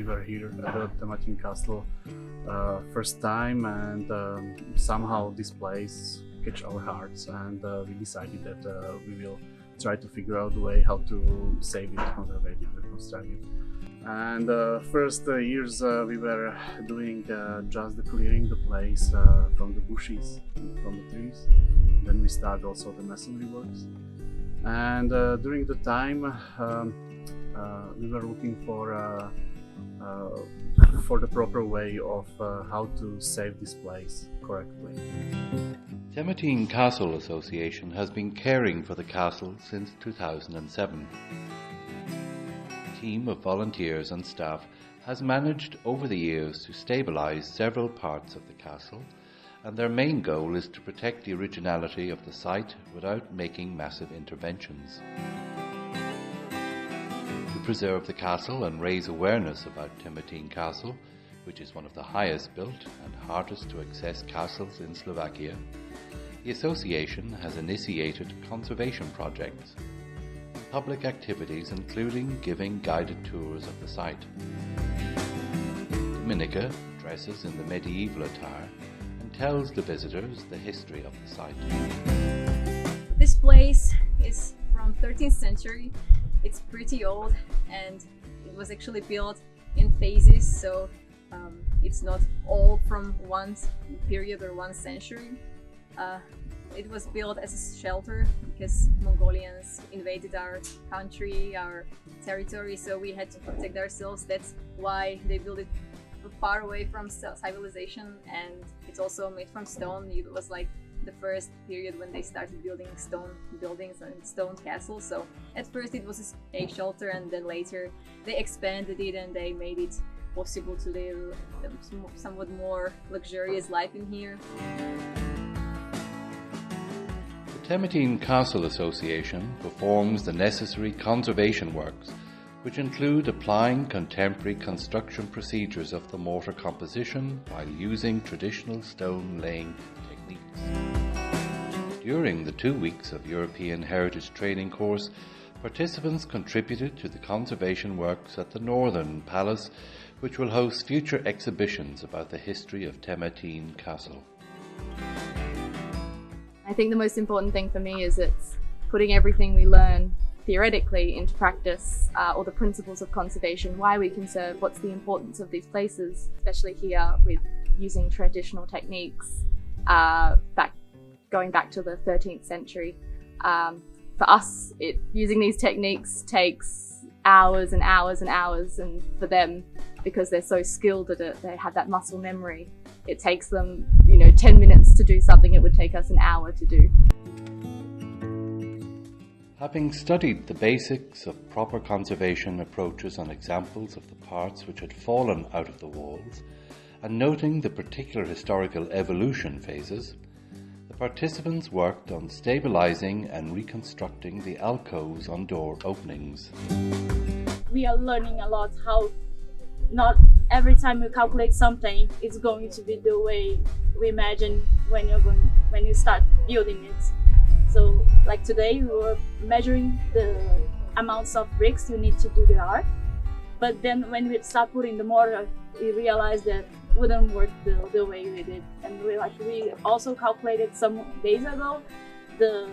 we were here at the Tematín castle first time, and somehow this place catch our hearts, and we decided that we will try to figure out a way how to save it, conserve it, reconstruct it. And first years we were doing just the clearing the place from the bushes, from the trees. Then we started also the masonry works. And during the time we were looking for the proper way of how to save this place correctly. Tematín Castle Association has been caring for the castle since 2007. A team of volunteers and staff has managed over the years to stabilise several parts of the castle, and their main goal is to protect the originality of the site without making massive interventions. To preserve the castle and raise awareness about Tematín Castle, which is one of the highest built and hardest to access castles in Slovakia, the association has initiated conservation projects and public activities including giving guided tours of the site. Dominica dresses in the medieval attire and tells the visitors the history of the site. This place is from 13th century. It's pretty old, and it was actually built in phases, so it's not all from one period or one century. It was built as a shelter because Mongolians invaded our country, our territory, so we had to protect ourselves. That's why they built it far away from civilization, and it's also made from stone. It was like the first period when they started building stone buildings and stone castles. So at first it was a shelter, and then later they expanded it and they made it possible to live a somewhat more luxurious life in here. The Tematín Castle Association performs the necessary conservation works, which include applying contemporary construction procedures of the mortar composition while using traditional stone laying techniques. During the 2 weeks of European Heritage Training course, participants contributed to the conservation works at the Northern Palace, which will host future exhibitions about the history of Tematín Castle. I think the most important thing for me is it's putting everything we learn theoretically into practice, or the principles of conservation, why we conserve, what's the importance of these places, especially here with using traditional techniques going back to the 13th century. For us, using these techniques takes hours and hours and hours, and for them, because they're so skilled at it, they have that muscle memory. It takes them, 10 minutes to do something it would take us an hour to do. Having studied the basics of proper conservation approaches and examples of the parts which had fallen out of the walls, and noting the particular historical evolution phases, the participants worked on stabilizing and reconstructing the alcoves on door openings. We are learning a lot how not every time we calculate something, it's going to be the way we imagine when you start building it. So like today we were measuring the amounts of bricks you need to do the arch, but then when we start putting the mortar, we realized that it wouldn't work the way we did. And we also calculated some days ago the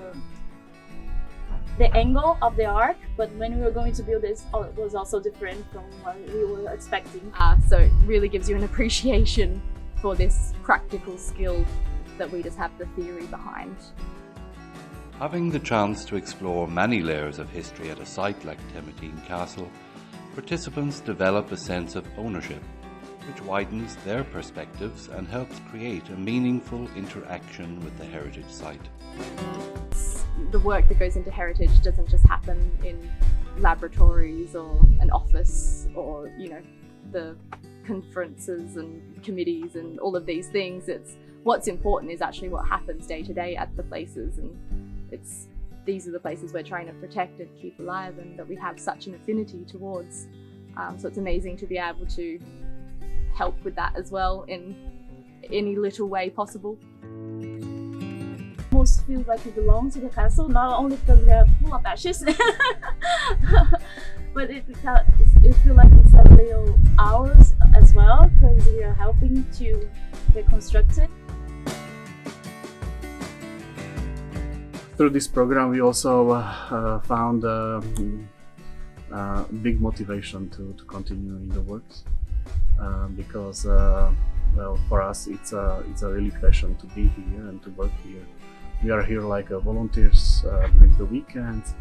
angle of the arc, but when we were going to build this, it was also different from what we were expecting. So it really gives you an appreciation for this practical skill that we just have the theory behind. Having the chance to explore many layers of history at a site like Tematín Castle, participants develop a sense of ownership, which widens their perspectives and helps create a meaningful interaction with the heritage site. The work that goes into heritage doesn't just happen in laboratories or an office or, the conferences and committees and all of these things. It's what's important is actually what happens day to day at the places, and these are the places we're trying to protect and keep alive and that we have such an affinity towards. So it's amazing to be able to help with that as well in any little way possible. Almost feels like we belong to the castle, not only because we are full of ashes, but it feels like it's a little our are helping to reconstruct it. Through this program, we also found big motivation to continue in the works because, well, for us it's a really passion to be here and to work here. We are here like volunteers during the weekends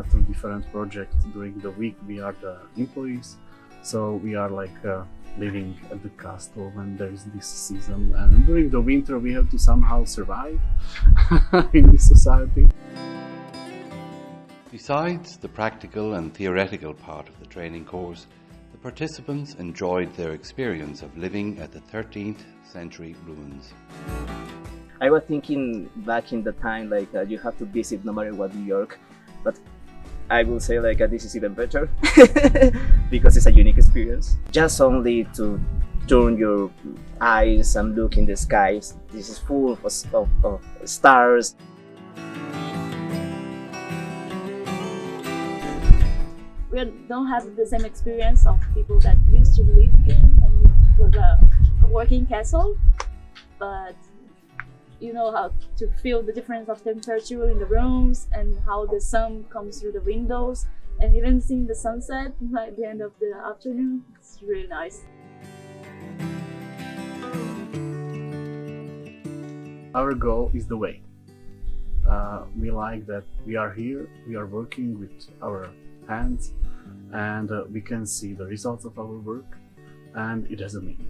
through different projects. During the week, we are the employees, so we are like living at the castle when there is this season, and during the winter we have to somehow survive in this society. Besides the practical and theoretical part of the training course, the participants enjoyed their experience of living at the 13th century ruins. I was thinking back in the time like you have to visit no matter what New York, but I will say like this is even better because it's a unique experience. Just only to turn your eyes and look in the skies. This is full of stars. We don't have the same experience of people that used to live here and it was a working castle, but you know how to feel the difference of temperature in the rooms and how the sun comes through the windows, and even seeing the sunset at the end of the afternoon. It's really nice. Our goal is the way. We like that we are here, we are working with our hands, and we can see the results of our work, and it has a meaning.